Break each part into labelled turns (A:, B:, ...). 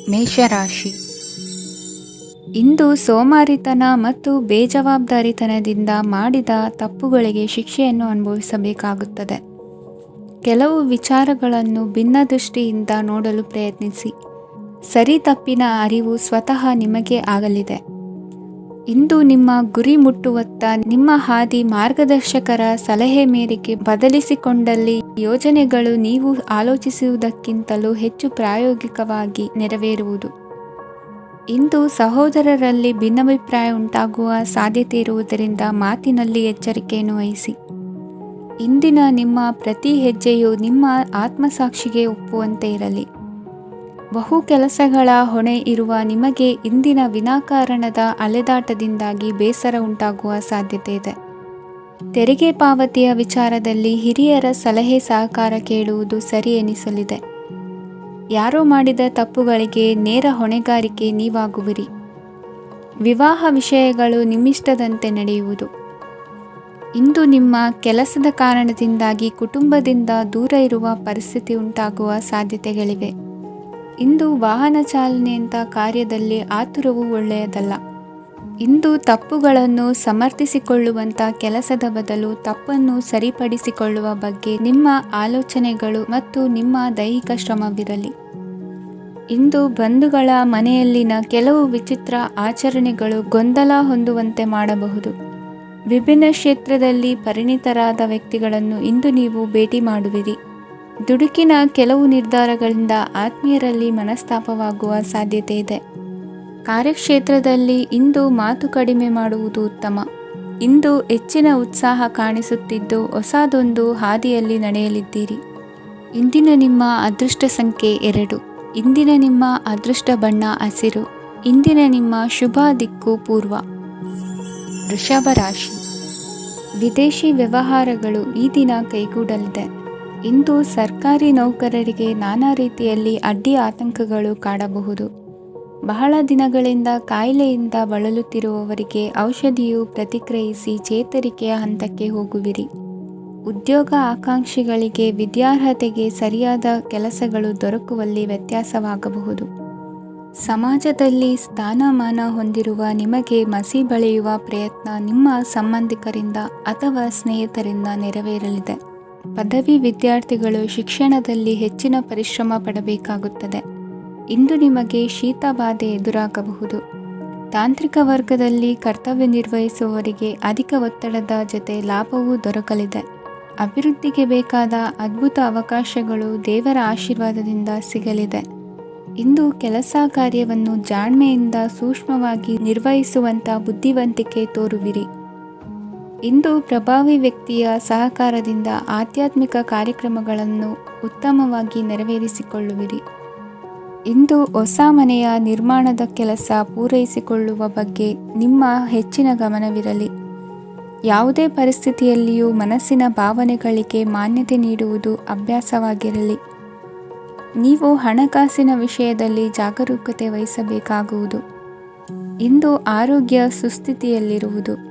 A: ಮೇಷರಾಶಿ. ಇಂದು ಸೋಮಾರಿತನ ಮತ್ತು ಬೇಜವಾಬ್ದಾರಿತನದಿಂದ ಮಾಡಿದ ತಪ್ಪುಗಳಿಗೆ ಶಿಕ್ಷೆಯನ್ನು ಅನುಭವಿಸಬೇಕಾಗುತ್ತದೆ. ಕೆಲವು ವಿಚಾರಗಳನ್ನು ಭಿನ್ನ ದೃಷ್ಟಿಯಿಂದ ನೋಡಲು ಪ್ರಯತ್ನಿಸಿ. ಸರಿ ತಪ್ಪಿನ ಅರಿವು ಸ್ವತಃ ನಿಮಗೆ ಆಗಲಿದೆ. ಇಂದು ನಿಮ್ಮ ಗುರಿ ಮುಟ್ಟುವತ್ತ ನಿಮ್ಮ ಹಾದಿ ಮಾರ್ಗದರ್ಶಕರ ಸಲಹೆ ಮೇರೆಗೆ ಬದಲಿಸಿಕೊಂಡಲ್ಲಿ ಯೋಜನೆಗಳು ನೀವು ಆಲೋಚಿಸುವುದಕ್ಕಿಂತಲೂ ಹೆಚ್ಚು ಪ್ರಾಯೋಗಿಕವಾಗಿ ನೆರವೇರುವುದು. ಇಂದು ಸಹೋದರರಲ್ಲಿ ಭಿನ್ನಾಭಿಪ್ರಾಯ ಉಂಟಾಗುವ ಸಾಧ್ಯತೆ ಇರುವುದರಿಂದ ಮಾತಿನಲ್ಲಿ ಎಚ್ಚರಿಕೆಯನ್ನು ವಹಿಸಿ. ಇಂದಿನ ನಿಮ್ಮ ಪ್ರತಿ ಹೆಜ್ಜೆಯು ನಿಮ್ಮ ಆತ್ಮಸಾಕ್ಷಿಗೆ ಒಪ್ಪುವಂತೆ ಇರಲಿ. ಬಹು ಕೆಲಸಗಳ ಹೊಣೆ ಇರುವ ನಿಮಗೆ ಇಂದಿನ ವಿನಾಕಾರಣದ ಅಲೆದಾಟದಿಂದಾಗಿ ಬೇಸರ ಉಂಟಾಗುವ ಸಾಧ್ಯತೆ ಇದೆ. ತೆರಿಗೆ ಪಾವತಿಯ ವಿಚಾರದಲ್ಲಿ ಹಿರಿಯರ ಸಲಹೆ ಸಹಕಾರ ಕೇಳುವುದು ಸರಿ ಎನಿಸಲಿದೆ. ಯಾರೋ ಮಾಡಿದ ತಪ್ಪುಗಳಿಗೆ ನೇರ ಹೊಣೆಗಾರಿಕೆ ನೀವಾಗುವಿರಿ. ವಿವಾಹ ವಿಷಯಗಳು ನಿಮ್ಮಿಷ್ಟದಂತೆ ನಡೆಯುವುದು. ಇಂದು ನಿಮ್ಮ ಕೆಲಸದ ಕಾರಣದಿಂದಾಗಿ ಕುಟುಂಬದಿಂದ ದೂರ ಇರುವ ಪರಿಸ್ಥಿತಿ ಉಂಟಾಗುವ ಸಾಧ್ಯತೆಗಳಿವೆ. ಇಂದು ವಾಹನ ಚಾಲನೆಯಂಥ ಕಾರ್ಯದಲ್ಲಿ ಆತುರವು ಒಳ್ಳೆಯದಲ್ಲ. ಇಂದು ತಪ್ಪುಗಳನ್ನು ಸಮರ್ಥಿಸಿಕೊಳ್ಳುವಂಥ ಕೆಲಸದ ಬದಲು ತಪ್ಪನ್ನು ಸರಿಪಡಿಸಿಕೊಳ್ಳುವ ಬಗ್ಗೆ ನಿಮ್ಮ ಆಲೋಚನೆಗಳು ಮತ್ತು ನಿಮ್ಮ ದೈಹಿಕ ಶ್ರಮವಿರಲಿ. ಇಂದು ಬಂಧುಗಳ ಮನೆಯಲ್ಲಿನ ಕೆಲವು ವಿಚಿತ್ರ ಆಚರಣೆಗಳು ಗೊಂದಲ ಹೊಂದುವಂತೆ ಮಾಡಬಹುದು. ವಿಭಿನ್ನ ಕ್ಷೇತ್ರದಲ್ಲಿ ಪರಿಣಿತರಾದ ವ್ಯಕ್ತಿಗಳನ್ನು ಇಂದು ನೀವು ಭೇಟಿ ಮಾಡುವಿರಿ. ದುಡುಕಿನ ಕೆಲವು ನಿರ್ಧಾರಗಳಿಂದ ಆತ್ಮೀಯರಲ್ಲಿ ಮನಸ್ತಾಪವಾಗುವ ಸಾಧ್ಯತೆ ಇದೆ. ಕಾರ್ಯಕ್ಷೇತ್ರದಲ್ಲಿ ಇಂದು ಮಾತು ಕಡಿಮೆ ಮಾಡುವುದು ಉತ್ತಮ. ಇಂದು ಹೆಚ್ಚಿನ ಉತ್ಸಾಹ ಕಾಣಿಸುತ್ತಿದ್ದು ಹೊಸದೊಂದು ಹಾದಿಯಲ್ಲಿ ನಡೆಯಲಿದ್ದೀರಿ. ಇಂದಿನ ನಿಮ್ಮ ಅದೃಷ್ಟ ಸಂಖ್ಯೆ 2. ಇಂದಿನ ನಿಮ್ಮ ಅದೃಷ್ಟ ಬಣ್ಣ ಹಸಿರು. ಇಂದಿನ ನಿಮ್ಮ ಶುಭ ದಿಕ್ಕು ಪೂರ್ವ. ವೃಷಭ ರಾಶಿ. ವಿದೇಶಿ ವ್ಯವಹಾರಗಳು ಈ ದಿನ ಕೈಗೂಡಲಿದೆ. ಇಂದು ಸರ್ಕಾರಿ ನೌಕರರಿಗೆ ನಾನಾ ರೀತಿಯಲ್ಲಿ ಅಡ್ಡಿ ಆತಂಕಗಳು ಕಾಡಬಹುದು. ಬಹಳ ದಿನಗಳಿಂದ ಕಾಯಿಲೆಯಿಂದ ಬಳಲುತ್ತಿರುವವರಿಗೆ ಔಷಧಿಯು ಪ್ರತಿಕ್ರಿಯಿಸಿ ಚೇತರಿಕೆಯ ಹಂತಕ್ಕೆ ಹೋಗುವಿರಿ. ಉದ್ಯೋಗ ಆಕಾಂಕ್ಷಿಗಳಿಗೆ ವಿದ್ಯಾರ್ಹತೆಗೆ ಸರಿಯಾದ ಕೆಲಸಗಳು ದೊರಕುವಲ್ಲಿ ವ್ಯತ್ಯಾಸವಾಗಬಹುದು. ಸಮಾಜದಲ್ಲಿ ಸ್ಥಾನಮಾನ ಹೊಂದಿರುವ ನಿಮಗೆ ಮಸಿ ಬಳಿಯುವ ಪ್ರಯತ್ನ ನಿಮ್ಮ ಸಂಬಂಧಿಕರಿಂದ ಅಥವಾ ಸ್ನೇಹಿತರಿಂದ ನೆರವೇರಲಿದೆ. ಪದವಿ ವಿದ್ಯಾರ್ಥಿಗಳು ಶಿಕ್ಷಣದಲ್ಲಿ ಹೆಚ್ಚಿನ ಪರಿಶ್ರಮ ಪಡಬೇಕಾಗುತ್ತದೆ. ಇಂದು ನಿಮಗೆ ಶೀತ ಬಾಧೆ ಎದುರಾಗಬಹುದು. ತಾಂತ್ರಿಕ ವರ್ಗದಲ್ಲಿ ಕರ್ತವ್ಯ ನಿರ್ವಹಿಸುವವರಿಗೆ ಅಧಿಕ ಒತ್ತಡದ ಜೊತೆ ಲಾಭವೂ ದೊರಕಲಿದೆ. ಅಭಿವೃದ್ಧಿಗೆ ಬೇಕಾದ ಅದ್ಭುತ ಅವಕಾಶಗಳು ದೇವರ ಆಶೀರ್ವಾದದಿಂದ ಸಿಗಲಿದೆ. ಇಂದು ಕೆಲಸ ಕಾರ್ಯವನ್ನು ಜಾಣ್ಮೆಯಿಂದ ಸೂಕ್ಷ್ಮವಾಗಿ ನಿರ್ವಹಿಸುವಂಥ ಬುದ್ಧಿವಂತಿಕೆ ತೋರುವಿರಿ. ಇಂದು ಪ್ರಭಾವಿ ವ್ಯಕ್ತಿಯ ಸಹಕಾರದಿಂದ ಆಧ್ಯಾತ್ಮಿಕ ಕಾರ್ಯಕ್ರಮಗಳನ್ನು ಉತ್ತಮವಾಗಿ ನೆರವೇರಿಸಿಕೊಳ್ಳುವಿರಿ. ಇಂದು ಹೊಸ ಮನೆಯ ನಿರ್ಮಾಣದ ಕೆಲಸ ಪೂರೈಸಿಕೊಳ್ಳುವ ಬಗ್ಗೆ ನಿಮ್ಮ ಹೆಚ್ಚಿನ ಗಮನವಿರಲಿ. ಯಾವುದೇ ಪರಿಸ್ಥಿತಿಯಲ್ಲಿಯೂ ಮನಸ್ಸಿನ ಭಾವನೆಗಳಿಗೆ ಮಾನ್ಯತೆ ನೀಡುವುದು ಅಭ್ಯಾಸವಾಗಿರಲಿ. ನೀವು ಹಣಕಾಸಿನ ವಿಷಯದಲ್ಲಿ ಜಾಗರೂಕತೆ ವಹಿಸಬೇಕಾಗುವುದು. ಇಂದು ಆರೋಗ್ಯ ಸುಸ್ಥಿತಿಯಲ್ಲಿರುವುದು.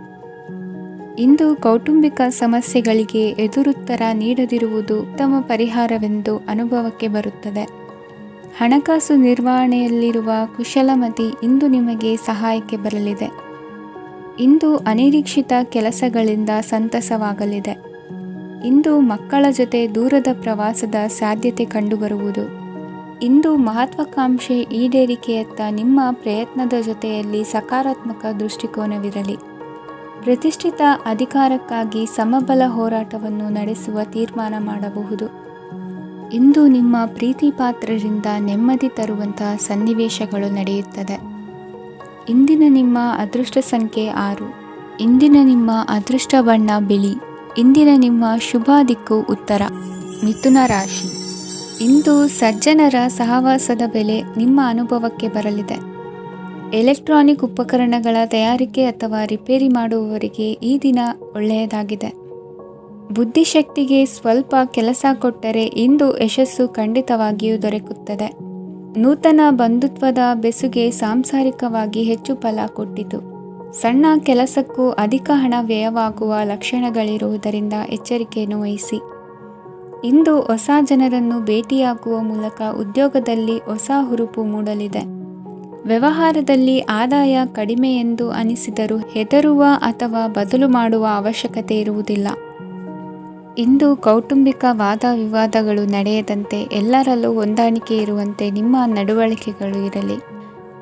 A: ಇಂದು ಕೌಟುಂಬಿಕ ಸಮಸ್ಯೆಗಳಿಗೆ ಎದುರುತ್ತರ ನೀಡದಿರುವುದು ಉತ್ತಮ ಪರಿಹಾರವೆಂದು ಅನುಭವಕ್ಕೆ ಬರುತ್ತದೆ. ಹಣಕಾಸು ನಿರ್ವಹಣೆಯಲ್ಲಿರುವ ಕುಶಲಮತಿ ಇಂದು ನಿಮಗೆ ಸಹಾಯಕ್ಕೆ ಬರಲಿದೆ. ಇಂದು ಅನಿರೀಕ್ಷಿತ ಕೆಲಸಗಳಿಂದ ಸಂತಸವಾಗಲಿದೆ. ಇಂದು ಮಕ್ಕಳ ಜೊತೆ ದೂರದ ಪ್ರವಾಸದ ಸಾಧ್ಯತೆ ಕಂಡುಬರುವುದು. ಇಂದು ಮಹತ್ವಾಕಾಂಕ್ಷೆ ಈಡೇರಿಕೆಯತ್ತ ನಿಮ್ಮ ಪ್ರಯತ್ನದ ಜೊತೆಯಲ್ಲಿ ಸಕಾರಾತ್ಮಕ ದೃಷ್ಟಿಕೋನವಿರಲಿ. ಪ್ರತಿಷ್ಠಿತ ಅಧಿಕಾರಕ್ಕಾಗಿ ಸಮಬಲ ಹೋರಾಟವನ್ನು ನಡೆಸುವ ತೀರ್ಮಾನ ಮಾಡಬಹುದು. ಇಂದು ನಿಮ್ಮ ಪ್ರೀತಿ ಪಾತ್ರರಿಂದ ನೆಮ್ಮದಿ ತರುವಂತಹ ಸನ್ನಿವೇಶಗಳು ನಡೆಯುತ್ತದೆ. ಇಂದಿನ ನಿಮ್ಮ ಅದೃಷ್ಟ ಸಂಖ್ಯೆ 6. ಇಂದಿನ ನಿಮ್ಮ ಅದೃಷ್ಟ ಬಣ್ಣ ಬಿಳಿ. ಇಂದಿನ ನಿಮ್ಮ ಶುಭ ದಿಕ್ಕು ಉತ್ತರ. ಮಿಥುನ ರಾಶಿ. ಇಂದು ಸಜ್ಜನರ ಸಹವಾಸದ ಬೆಲೆ ನಿಮ್ಮ ಅನುಭವಕ್ಕೆ ಬರಲಿದೆ. ಎಲೆಕ್ಟ್ರಾನಿಕ್ ಉಪಕರಣಗಳ ತಯಾರಿಕೆ ಅಥವಾ ರಿಪೇರಿ ಮಾಡುವವರಿಗೆ ಈ ದಿನ ಒಳ್ಳೆಯದಾಗಿದೆ. ಬುದ್ಧಿಶಕ್ತಿಗೆ ಸ್ವಲ್ಪ ಕೆಲಸ ಕೊಟ್ಟರೆ ಇಂದು ಯಶಸ್ಸು ಖಂಡಿತವಾಗಿಯೂ ದೊರಕುತ್ತದೆ. ನೂತನ ಬಂಧುತ್ವದ ಬೆಸುಗೆ ಸಾಂಸಾರಿಕವಾಗಿ ಹೆಚ್ಚು ಫಲ ಕೊಟ್ಟಿತು. ಸಣ್ಣ ಕೆಲಸಕ್ಕೂ ಅಧಿಕ ಹಣ ವ್ಯಯವಾಗುವ ಲಕ್ಷಣಗಳಿರುವುದರಿಂದ ಎಚ್ಚರಿಕೆಯನ್ನು ವಹಿಸಿ. ಇಂದು ಹೊಸ ಜನರನ್ನು ಭೇಟಿಯಾಗುವ ಮೂಲಕ ಉದ್ಯೋಗದಲ್ಲಿ ಹೊಸ ಹುರುಪು ಮೂಡಲಿದೆ. ವ್ಯವಹಾರದಲ್ಲಿ ಆದಾಯ ಕಡಿಮೆ ಎಂದು ಅನಿಸಿದರೂ ಹೆದರುವ ಅಥವಾ ಬದಲು ಮಾಡುವ ಅವಶ್ಯಕತೆ ಇರುವುದಿಲ್ಲ. ಇಂದು ಕೌಟುಂಬಿಕ ವಾದ ವಿವಾದಗಳು ನಡೆಯದಂತೆ ಎಲ್ಲರಲ್ಲೂ ಹೊಂದಾಣಿಕೆ ಇರುವಂತೆ ನಿಮ್ಮ ನಡವಳಿಕೆಗಳು ಇರಲಿ.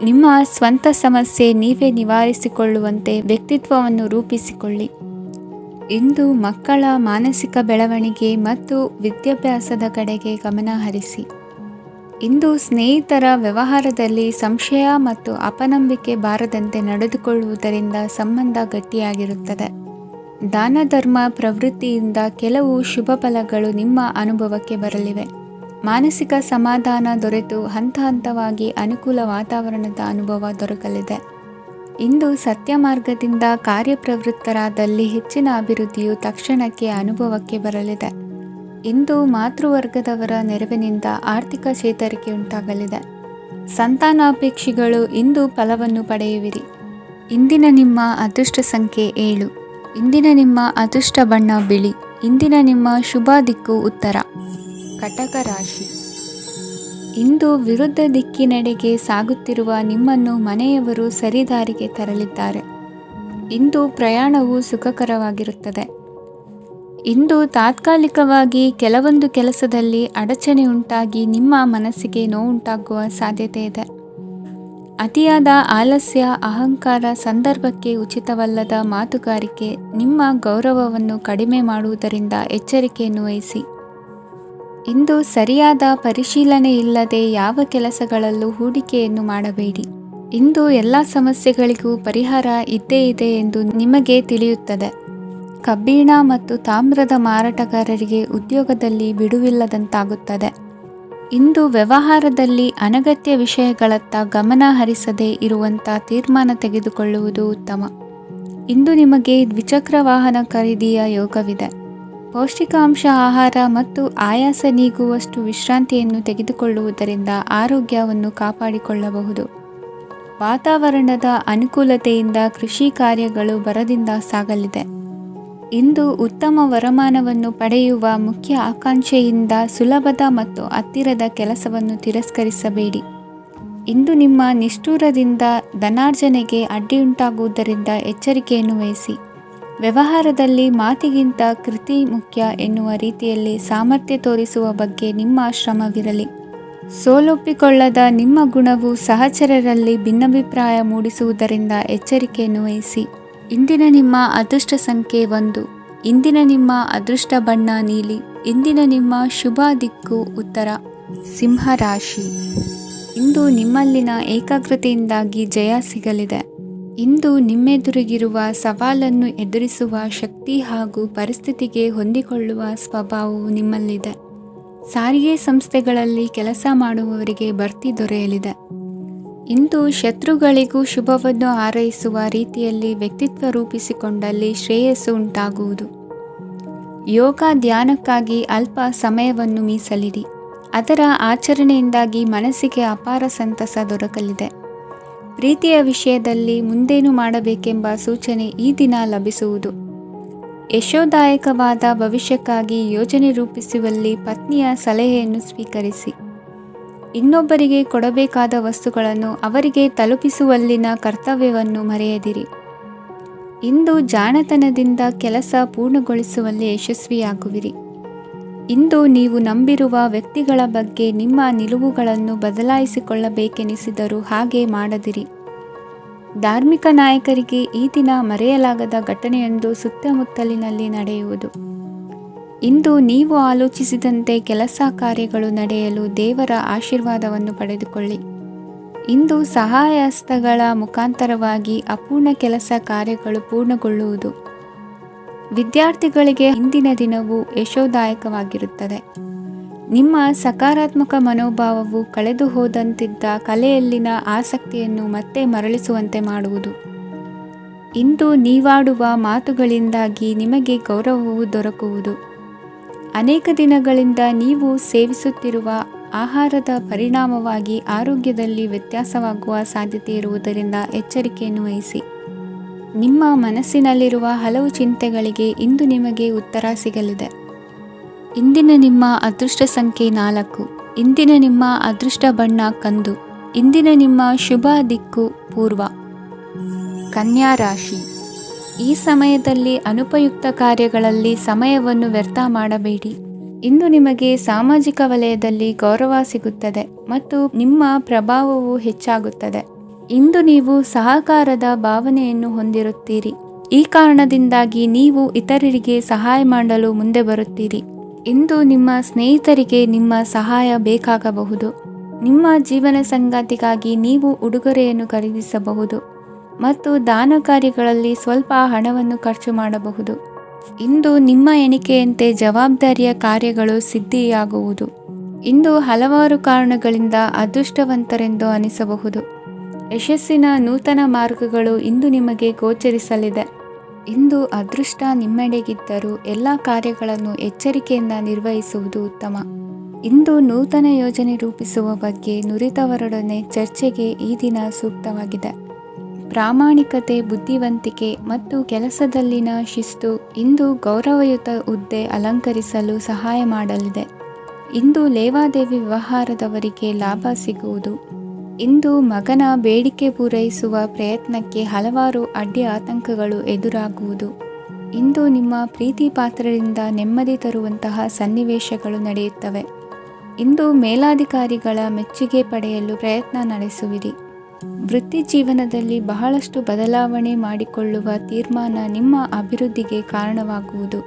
A: ನಿಮ್ಮ ಸ್ವಂತ ಸಮಸ್ಯೆ ನೀವೇ ನಿವಾರಿಸಿಕೊಳ್ಳುವಂತೆ ವ್ಯಕ್ತಿತ್ವವನ್ನು ರೂಪಿಸಿಕೊಳ್ಳಿ. ಇಂದು ಮಕ್ಕಳ ಮಾನಸಿಕ ಬೆಳವಣಿಗೆ ಮತ್ತು ವಿದ್ಯಾಭ್ಯಾಸದ ಕಡೆಗೆ ಗಮನ ಹರಿಸಿ. ಇಂದು ಸ್ನೇಹಿತರ ವ್ಯವಹಾರದಲ್ಲಿ ಸಂಶಯ ಮತ್ತು ಅಪನಂಬಿಕೆ ಬಾರದಂತೆ ನಡೆದುಕೊಳ್ಳುವುದರಿಂದ ಸಂಬಂಧ ಗಟ್ಟಿಯಾಗಿರುತ್ತದೆ. ದಾನ ಧರ್ಮ ಪ್ರವೃತ್ತಿಯಿಂದ ಕೆಲವು ಶುಭ ಫಲಗಳು ನಿಮ್ಮ ಅನುಭವಕ್ಕೆ ಬರಲಿವೆ. ಮಾನಸಿಕ ಸಮಾಧಾನ ದೊರೆತು ಹಂತ ಹಂತವಾಗಿ ಅನುಕೂಲ ವಾತಾವರಣದ ಅನುಭವ ದೊರಕಲಿದೆ. ಇಂದು ಸತ್ಯ ಮಾರ್ಗದಿಂದ ಕಾರ್ಯಪ್ರವೃತ್ತರಾದಲ್ಲಿ ಹೆಚ್ಚಿನ ಅಭಿವೃದ್ಧಿಯು ತಕ್ಷಣಕ್ಕೆ ಅನುಭವಕ್ಕೆ ಬರಲಿದೆ. ಇಂದು ಮಾತೃವರ್ಗದವರ ನೆರವಿನಿಂದ ಆರ್ಥಿಕ ಚೇತರಿಕೆ ಉಂಟಾಗಲಿದೆ. ಸಂತಾನಾಪೇಕ್ಷಿಗಳು ಇಂದು ಫಲವನ್ನು ಪಡೆಯುವಿರಿ. ಇಂದಿನ ನಿಮ್ಮ ಅದೃಷ್ಟ ಸಂಖ್ಯೆ 7. ಇಂದಿನ ನಿಮ್ಮ ಅದೃಷ್ಟ ಬಣ್ಣ ಬಿಳಿ. ಇಂದಿನ ನಿಮ್ಮ ಶುಭ ದಿಕ್ಕು ಉತ್ತರ. ಕಟಕ ರಾಶಿ. ಇಂದು ವಿರುದ್ಧ ದಿಕ್ಕಿನೆಡೆಗೆ ಸಾಗುತ್ತಿರುವ ನಿಮ್ಮನ್ನು ಮನೆಯವರು ಸರಿದಾರಿಗೆ ತರಲಿದ್ದಾರೆ. ಇಂದು ಪ್ರಯಾಣವು ಸುಖಕರವಾಗಿರುತ್ತದೆ. ಇಂದು ತಾತ್ಕಾಲಿಕವಾಗಿ ಕೆಲವೊಂದು ಕೆಲಸದಲ್ಲಿ ಅಡಚಣೆ ಉಂಟಾಗಿ ನಿಮ್ಮ ಮನಸ್ಸಿಗೆ ನೋವುಂಟಾಗುವ ಸಾಧ್ಯತೆ ಇದೆ. ಅತಿಯಾದ ಆಲಸ್ಯ, ಅಹಂಕಾರ, ಸಂದರ್ಭಕ್ಕೆ ಉಚಿತವಲ್ಲದ ಮಾತುಗಾರಿಕೆ ನಿಮ್ಮ ಗೌರವವನ್ನು ಕಡಿಮೆ ಮಾಡುವುದರಿಂದ ಎಚ್ಚರಿಕೆಯನ್ನು ವಹಿಸಿ. ಇಂದು ಸರಿಯಾದ ಪರಿಶೀಲನೆ ಇಲ್ಲದೆ ಯಾವ ಕೆಲಸಗಳಲ್ಲೂ ಹೂಡಿಕೆಯನ್ನು ಮಾಡಬೇಡಿ. ಇಂದು ಎಲ್ಲ ಸಮಸ್ಯೆಗಳಿಗೂ ಪರಿಹಾರ ಇದ್ದೇ ಇದೆ ಎಂದು ನಿಮಗೆ ತಿಳಿಯುತ್ತದೆ. ಕಬ್ಬಿಣ ಮತ್ತು ತಾಮ್ರದ ಮಾರಾಟಗಾರರಿಗೆ ಉದ್ಯೋಗದಲ್ಲಿ ಬಿಡುವಿಲ್ಲದಂತಾಗುತ್ತದೆ. ಇಂದು ವ್ಯವಹಾರದಲ್ಲಿ ಅನಗತ್ಯ ವಿಷಯಗಳತ್ತ ಗಮನ ಹರಿಸದೇ ಇರುವಂಥ ತೀರ್ಮಾನ ತೆಗೆದುಕೊಳ್ಳುವುದು ಉತ್ತಮ. ಇಂದು ನಿಮಗೆ ದ್ವಿಚಕ್ರ ವಾಹನ ಖರೀದಿಯ ಯೋಗವಿದೆ. ಪೌಷ್ಟಿಕಾಂಶ ಆಹಾರ ಮತ್ತು ಆಯಾಸ ನೀಗುವಷ್ಟು ವಿಶ್ರಾಂತಿಯನ್ನು ತೆಗೆದುಕೊಳ್ಳುವುದರಿಂದ ಆರೋಗ್ಯವನ್ನು ಕಾಪಾಡಿಕೊಳ್ಳಬಹುದು. ವಾತಾವರಣದ ಅನುಕೂಲತೆಯಿಂದ ಕೃಷಿ ಕಾರ್ಯಗಳು ಭರದಿಂದ ಸಾಗಲಿದೆ. ಇಂದು ಉತ್ತಮ ವರಮಾನವನ್ನು ಪಡೆಯುವ ಮುಖ್ಯ ಆಕಾಂಕ್ಷೆಯಿಂದ ಸುಲಭದ ಮತ್ತು ಹತ್ತಿರದ ಕೆಲಸವನ್ನು ತಿರಸ್ಕರಿಸಬೇಡಿ. ಇಂದು ನಿಮ್ಮ ನಿಷ್ಠುರದಿಂದ ಧನಾರ್ಜನೆಗೆ ಅಡ್ಡಿಯುಂಟಾಗುವುದರಿಂದ ಎಚ್ಚರಿಕೆಯನ್ನು ವಹಿಸಿ. ವ್ಯವಹಾರದಲ್ಲಿ ಮಾತಿಗಿಂತ ಕೃತಿ ಮುಖ್ಯ ಎನ್ನುವ ರೀತಿಯಲ್ಲಿ ಸಾಮರ್ಥ್ಯ ತೋರಿಸುವ ಬಗ್ಗೆ ನಿಮ್ಮ ಶ್ರಮವಿರಲಿ. ಸೋಲೊಪ್ಪಿಕೊಳ್ಳದ ನಿಮ್ಮ ಗುಣವು ಸಹಚರರಲ್ಲಿ ಭಿನ್ನಾಭಿಪ್ರಾಯ ಮೂಡಿಸುವುದರಿಂದ ಎಚ್ಚರಿಕೆಯನ್ನು ವಹಿಸಿ. ಇಂದಿನ ನಿಮ್ಮ ಅದೃಷ್ಟ ಸಂಖ್ಯೆ 1. ಇಂದಿನ ನಿಮ್ಮ ಅದೃಷ್ಟ ಬಣ್ಣ ನೀಲಿ. ಇಂದಿನ ನಿಮ್ಮ ಶುಭ ದಿಕ್ಕು ಉತ್ತರ. ಸಿಂಹ ರಾಶಿ. ಇಂದು ನಿಮ್ಮಲ್ಲಿನ ಏಕಾಗ್ರತೆಯಿಂದಾಗಿ ಜಯ ಸಿಗಲಿದೆ. ಇಂದು ನಿಮ್ಮೆದುರಿಗಿರುವ ಸವಾಲನ್ನು ಎದುರಿಸುವ ಶಕ್ತಿ ಹಾಗೂ ಪರಿಸ್ಥಿತಿಗೆ ಹೊಂದಿಕೊಳ್ಳುವ ಸ್ವಭಾವವು ನಿಮ್ಮಲ್ಲಿದೆ. ಸಾರಿಗೆ ಸಂಸ್ಥೆಗಳಲ್ಲಿ ಕೆಲಸ ಮಾಡುವವರಿಗೆ ಬಡ್ತಿ ದೊರೆಯಲಿದೆ. ಇಂದು ಶತ್ರುಗಳಿಗೂ ಶುಭವನ್ನು ಹಾರೈಸುವ ರೀತಿಯಲ್ಲಿ ವ್ಯಕ್ತಿತ್ವ ರೂಪಿಸಿಕೊಂಡಲ್ಲಿ ಶ್ರೇಯಸ್ಸು ಉಂಟಾಗುವುದು. ಯೋಗ ಧ್ಯಾನಕ್ಕಾಗಿ ಅಲ್ಪ ಸಮಯವನ್ನು ಮೀಸಲಿಡಿ. ಅದರ ಆಚರಣೆಯಿಂದಾಗಿ ಮನಸ್ಸಿಗೆ ಅಪಾರ ಸಂತಸ ದೊರಕಲಿದೆ. ಪ್ರೀತಿಯ ವಿಷಯದಲ್ಲಿ ಮುಂದೇನು ಮಾಡಬೇಕೆಂಬ ಸೂಚನೆ ಈ ದಿನ ಲಭಿಸುವುದು. ಯಶೋದಾಯಕವಾದ ಭವಿಷ್ಯಕ್ಕಾಗಿ ಯೋಜನೆ ರೂಪಿಸುವಲ್ಲಿ ಪತ್ನಿಯ ಸಲಹೆಯನ್ನು ಸ್ವೀಕರಿಸಿ. ಇನ್ನೊಬ್ಬರಿಗೆ ಕೊಡಬೇಕಾದ ವಸ್ತುಗಳನ್ನು ಅವರಿಗೆ ತಲುಪಿಸುವಲ್ಲಿನ ಕರ್ತವ್ಯವನ್ನು ಮರೆಯದಿರಿ. ಇಂದು ಜಾಣತನದಿಂದ ಕೆಲಸ ಪೂರ್ಣಗೊಳಿಸುವಲ್ಲಿ ಯಶಸ್ವಿಯಾಗುವಿರಿ. ಇಂದು ನೀವು ನಂಬಿರುವ ವ್ಯಕ್ತಿಗಳ ಬಗ್ಗೆ ನಿಮ್ಮ ನಿಲುವುಗಳನ್ನು ಬದಲಾಯಿಸಿಕೊಳ್ಳಬೇಕೆನಿಸಿದರೂ ಹಾಗೆ ಮಾಡದಿರಿ. ಧಾರ್ಮಿಕ ನಾಯಕರಿಗೆ ಈ ದಿನ ಮರೆಯಲಾಗದ ಘಟನೆಯೊಂದು ಸುತ್ತಮುತ್ತಲಿನಲ್ಲಿ ನಡೆಯುವುದು. ಇಂದು ನೀವು ಆಲೋಚಿಸಿದಂತೆ ಕೆಲಸ ಕಾರ್ಯಗಳು ನಡೆಯಲು ದೇವರ ಆಶೀರ್ವಾದವನ್ನು ಪಡೆದುಕೊಳ್ಳಿ. ಇಂದು ಸಹಾಯ ಹಸ್ತಗಳ ಮುಖಾಂತರವಾಗಿ ಅಪೂರ್ಣ ಕೆಲಸ ಕಾರ್ಯಗಳು ಪೂರ್ಣಗೊಳ್ಳುವುದು. ವಿದ್ಯಾರ್ಥಿಗಳಿಗೆ ಇಂದಿನ ದಿನವು ಯಶೋದಾಯಕವಾಗಿರುತ್ತದೆ. ನಿಮ್ಮ ಸಕಾರಾತ್ಮಕ ಮನೋಭಾವವು ಕಳೆದು ಹೋದಂತಿದ್ದ ಕಲೆಯಲ್ಲಿನ ಆಸಕ್ತಿಯನ್ನು ಮತ್ತೆ ಮರಳಿಸುವಂತೆ ಮಾಡುವುದು. ಇಂದು ನೀವಾಡುವ ಮಾತುಗಳಿಂದಾಗಿ ನಿಮಗೆ ಗೌರವವು ದೊರಕುವುದು. ಅನೇಕ ದಿನಗಳಿಂದ ನೀವು ಸೇವಿಸುತ್ತಿರುವ ಆಹಾರದ ಪರಿಣಾಮವಾಗಿ ಆರೋಗ್ಯದಲ್ಲಿ ವ್ಯತ್ಯಾಸವಾಗುವ ಸಾಧ್ಯತೆ ಇರುವುದರಿಂದ ಎಚ್ಚರಿಕೆಯನ್ನು ವಹಿಸಿ. ನಿಮ್ಮ ಮನಸ್ಸಿನಲ್ಲಿರುವ ಹಲವು ಚಿಂತೆಗಳಿಗೆ ಇಂದು ನಿಮಗೆ ಉತ್ತರ ಸಿಗಲಿದೆ. ಇಂದಿನ ನಿಮ್ಮ ಅದೃಷ್ಟ ಸಂಖ್ಯೆ 4. ಇಂದಿನ ನಿಮ್ಮ ಅದೃಷ್ಟ ಬಣ್ಣ ಕಂದು. ಇಂದಿನ ನಿಮ್ಮ ಶುಭ ದಿಕ್ಕು ಪೂರ್ವ. ಕನ್ಯಾ ರಾಶಿ. ಈ ಸಮಯದಲ್ಲಿ ಅನುಪಯುಕ್ತ ಕಾರ್ಯಗಳಲ್ಲಿ ಸಮಯವನ್ನು ವ್ಯರ್ಥ ಮಾಡಬೇಡಿ. ಇಂದು ನಿಮಗೆ ಸಾಮಾಜಿಕ ವಲಯದಲ್ಲಿ ಗೌರವ ಸಿಗುತ್ತದೆ ಮತ್ತು ನಿಮ್ಮ ಪ್ರಭಾವವು ಹೆಚ್ಚಾಗುತ್ತದೆ. ಇಂದು ನೀವು ಸಹಕಾರದ ಭಾವನೆಯನ್ನು ಹೊಂದಿರುತ್ತೀರಿ. ಈ ಕಾರಣದಿಂದಾಗಿ ನೀವು ಇತರರಿಗೆ ಸಹಾಯ ಮಾಡಲು ಮುಂದೆ ಬರುತ್ತೀರಿ. ಇಂದು ನಿಮ್ಮ ಸ್ನೇಹಿತರಿಗೆ ನಿಮ್ಮ ಸಹಾಯ ಬೇಕಾಗಬಹುದು. ನಿಮ್ಮ ಜೀವನ ಸಂಗಾತಿಗಾಗಿ ನೀವು ಉಡುಗೊರೆಯನ್ನು ಖರೀದಿಸಬಹುದು ಮತ್ತು ದಾನ ಕಾರ್ಯಗಳಲ್ಲಿ ಸ್ವಲ್ಪ ಹಣವನ್ನು ಖರ್ಚು ಮಾಡಬಹುದು. ಇಂದು ನಿಮ್ಮ ಎಣಿಕೆಯಂತೆ ಜವಾಬ್ದಾರಿಯ ಕಾರ್ಯಗಳು ಸಿದ್ಧಿಯಾಗುವುದು. ಇಂದು ಹಲವಾರು ಕಾರಣಗಳಿಂದ ಅದೃಷ್ಟವಂತರೆಂದು ಅನಿಸಬಹುದು. ಯಶಸ್ಸಿನ ನೂತನ ಮಾರ್ಗಗಳು ಇಂದು ನಿಮಗೆ ಗೋಚರಿಸಲಿದೆ. ಇಂದು ಅದೃಷ್ಟ ನಿಮ್ಮೆಡೆಗಿದ್ದರೂ ಎಲ್ಲ ಕಾರ್ಯಗಳನ್ನು ಎಚ್ಚರಿಕೆಯಿಂದ ನಿರ್ವಹಿಸುವುದು ಉತ್ತಮ. ಇಂದು ನೂತನ ಯೋಜನೆ ರೂಪಿಸುವ ಬಗ್ಗೆ ನುರಿತವರೊಡನೆ ಚರ್ಚೆಗೆ ಈ ದಿನ ಸೂಕ್ತವಾಗಿದೆ. ಪ್ರಾಮಾಣಿಕತೆ, ಬುದ್ಧಿವಂತಿಕೆ ಮತ್ತು ಕೆಲಸದಲ್ಲಿನ ಶಿಸ್ತು ಇಂದು ಗೌರವಯುತ ಹುದ್ದೆ ಅಲಂಕರಿಸಲು ಸಹಾಯ ಮಾಡಲಿದೆ. ಇಂದು ಲೇವಾದೇವಿ ವ್ಯವಹಾರದವರಿಗೆ ಲಾಭ ಸಿಗುವುದು. ಇಂದು ಮಗನ ಬೇಡಿಕೆ ಪೂರೈಸುವ ಪ್ರಯತ್ನಕ್ಕೆ ಹಲವಾರು ಅಡ್ಡಿ ಆತಂಕಗಳು ಎದುರಾಗುವುದು. ಇಂದು ನಿಮ್ಮ ಪ್ರೀತಿ ಪಾತ್ರರಿಂದ ನೆಮ್ಮದಿ ತರುವಂತಹ ಸನ್ನಿವೇಶಗಳು ನಡೆಯುತ್ತವೆ. ಇಂದು ಮೇಲಾಧಿಕಾರಿಗಳ ಮೆಚ್ಚುಗೆ ಪಡೆಯಲು ಪ್ರಯತ್ನ ನಡೆಸುವಿರಿ. ವೃತ್ತಿ ಜೀವನದಲ್ಲಿ ಬಹಳಷ್ಟು ಬದಲಾವಣೆ ಮಾಡಿಕೊಳ್ಳುವ ತೀರ್ಮಾನ ನಿಮ್ಮ ಅಭಿವೃದ್ಧಿಗೆ ಕಾರಣವಾಗುವುದು.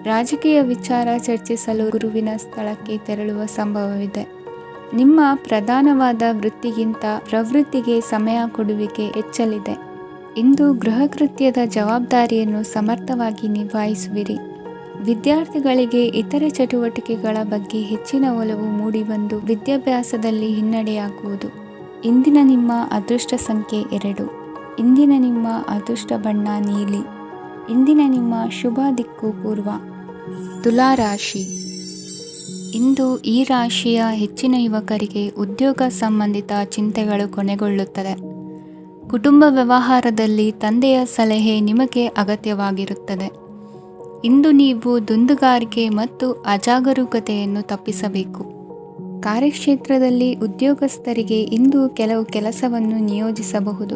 A: ರಾಜಕೀಯ ವಿಚಾರ ಚರ್ಚಿಸಲು ಗುರುವಿನ ಸ್ಥಳಕ್ಕೆ ತೆರಳುವ ಸಂಭವವಿದೆ. ನಿಮ್ಮ ಪ್ರಧಾನವಾದ ವೃತ್ತಿಗಿಂತ ಪ್ರವೃತ್ತಿಗೆ ಸಮಯ ಕೊಡುವಿಕೆ ಹೆಚ್ಚಲಿದೆ. ಇಂದು ಗೃಹ ಕೃತ್ಯದ ಜವಾಬ್ದಾರಿಯನ್ನು ಸಮರ್ಥವಾಗಿ ನಿಭಾಯಿಸುವಿರಿ. ವಿದ್ಯಾರ್ಥಿಗಳಿಗೆ ಇತರೆ ಚಟುವಟಿಕೆಗಳ ಬಗ್ಗೆ ಹೆಚ್ಚಿನ ಒಲವು ಮೂಡಿಬಂದು ವಿದ್ಯಾಭ್ಯಾಸದಲ್ಲಿ ಹಿನ್ನಡೆಯಾಗುವುದು. ಇಂದಿನ ನಿಮ್ಮ ಅದೃಷ್ಟ ಸಂಖ್ಯೆ 2. ಇಂದಿನ ನಿಮ್ಮ ಅದೃಷ್ಟ ಬಣ್ಣ ನೀಲಿ. ಇಂದಿನ ನಿಮ್ಮ ಶುಭ ದಿಕ್ಕು ಪೂರ್ವ. ತುಲಾ ರಾಶಿ. ಇಂದು ಈ ರಾಶಿಯ ಹೆಚ್ಚಿನ ಯುವಕರಿಗೆ ಉದ್ಯೋಗ ಸಂಬಂಧಿತ ಚಿಂತೆಗಳು ಕೊನೆಗೊಳ್ಳುತ್ತದೆ. ಕುಟುಂಬ ವ್ಯವಹಾರದಲ್ಲಿ ತಂದೆಯ ಸಲಹೆ ನಿಮಗೆ ಅಗತ್ಯವಾಗಿರುತ್ತದೆ. ಇಂದು ನೀವು ದುಂದುಗಾರಿಕೆ ಮತ್ತು ಅಜಾಗರೂಕತೆಯನ್ನು ತಪ್ಪಿಸಬೇಕು. ಕಾರ್ಯಕ್ಷೇತ್ರದಲ್ಲಿ ಉದ್ಯೋಗಸ್ಥರಿಗೆ ಇಂದು ಕೆಲವು ಕೆಲಸವನ್ನು ನಿಯೋಜಿಸಬಹುದು.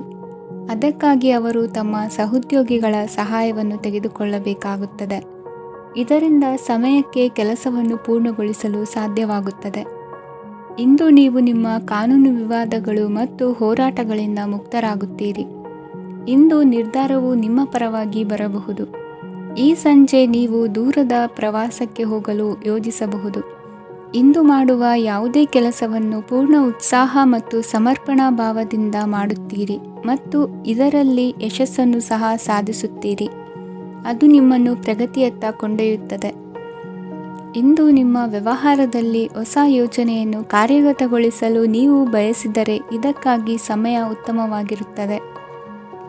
A: ಅದಕ್ಕಾಗಿ ಅವರು ತಮ್ಮ ಸಹೋದ್ಯೋಗಿಗಳ ಸಹಾಯವನ್ನು ತೆಗೆದುಕೊಳ್ಳಬೇಕಾಗುತ್ತದೆ. ಇದರಿಂದ ಸಮಯಕ್ಕೆ ಕೆಲಸವನ್ನು ಪೂರ್ಣಗೊಳಿಸಲು ಸಾಧ್ಯವಾಗುತ್ತದೆ. ಇಂದು ನೀವು ನಿಮ್ಮ ಕಾನೂನು ವಿವಾದಗಳು ಮತ್ತು ಹೋರಾಟಗಳಿಂದ ಮುಕ್ತರಾಗುತ್ತೀರಿ. ಇಂದು ನಿರ್ಧಾರವು ನಿಮ್ಮ ಪರವಾಗಿ ಬರಬಹುದು. ಈ ಸಂಜೆ ನೀವು ದೂರದ ಪ್ರವಾಸಕ್ಕೆ ಹೋಗಲು ಯೋಜಿಸಬಹುದು. ಇಂದು ಮಾಡುವ ಯಾವುದೇ ಕೆಲಸವನ್ನು ಪೂರ್ಣ ಉತ್ಸಾಹ ಮತ್ತು ಸಮರ್ಪಣಾ ಭಾವದಿಂದ ಮಾಡುತ್ತೀರಿ ಮತ್ತು ಇದರಲ್ಲಿ ಯಶಸ್ಸನ್ನು ಸಹ ಸಾಧಿಸುತ್ತೀರಿ. ಅದು ನಿಮ್ಮನ್ನು ಪ್ರಗತಿಯತ್ತ ಕೊಂಡೊಯ್ಯುತ್ತದೆ. ಇಂದು ನಿಮ್ಮ ವ್ಯವಹಾರದಲ್ಲಿ ಹೊಸ ಯೋಜನೆಯನ್ನು ಕಾರ್ಯಗತಗೊಳಿಸಲು ನೀವು ಬಯಸಿದರೆ ಇದಕ್ಕಾಗಿ ಸಮಯ ಉತ್ತಮವಾಗಿರುತ್ತದೆ.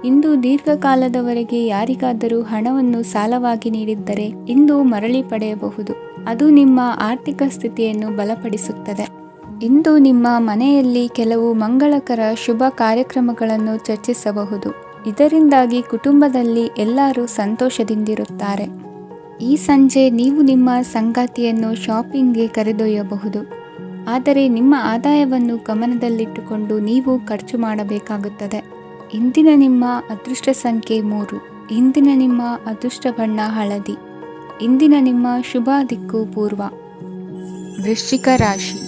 A: ಇಂದು ದೀರ್ಘಕಾಲದವರೆಗೆ ಯಾರಿಗಾದರೂ ಹಣವನ್ನು ಸಾಲವಾಗಿ ನೀಡಿದ್ದರೆ ಇಂದು ಮರಳಿ ಪಡೆಯಬಹುದು. ಅದು ನಿಮ್ಮ ಆರ್ಥಿಕ ಸ್ಥಿತಿಯನ್ನು ಬಲಪಡಿಸುತ್ತದೆ. ಇಂದು ನಿಮ್ಮ ಮನೆಯಲ್ಲಿ ಕೆಲವು ಮಂಗಳಕರ ಶುಭ ಕಾರ್ಯಕ್ರಮಗಳನ್ನು ಚರ್ಚಿಸಬಹುದು. ಇದರಿಂದಾಗಿ ಕುಟುಂಬದಲ್ಲಿ ಎಲ್ಲರೂ ಸಂತೋಷದಿಂದಿರುತ್ತಾರೆ. ಈ ಸಂಜೆ ನೀವು ನಿಮ್ಮ ಸಂಗಾತಿಯನ್ನು ಶಾಪಿಂಗ್ಗೆ ಕರೆದೊಯ್ಯಬಹುದು. ಆದರೆ ನಿಮ್ಮ ಆದಾಯವನ್ನು ಗಮನದಲ್ಲಿಟ್ಟುಕೊಂಡು ನೀವು ಖರ್ಚು ಮಾಡಬೇಕಾಗುತ್ತದೆ. ಇಂದಿನ ನಿಮ್ಮ ಅದೃಷ್ಟ ಸಂಖ್ಯೆ 3. ಇಂದಿನ ನಿಮ್ಮ ಅದೃಷ್ಟ ಬಣ್ಣ ಹಳದಿ. ಇಂದಿನ ನಿಮ್ಮ ಶುಭ ದಿಕ್ಕು ಪೂರ್ವ. ವೃಶ್ಚಿಕ ರಾಶಿ.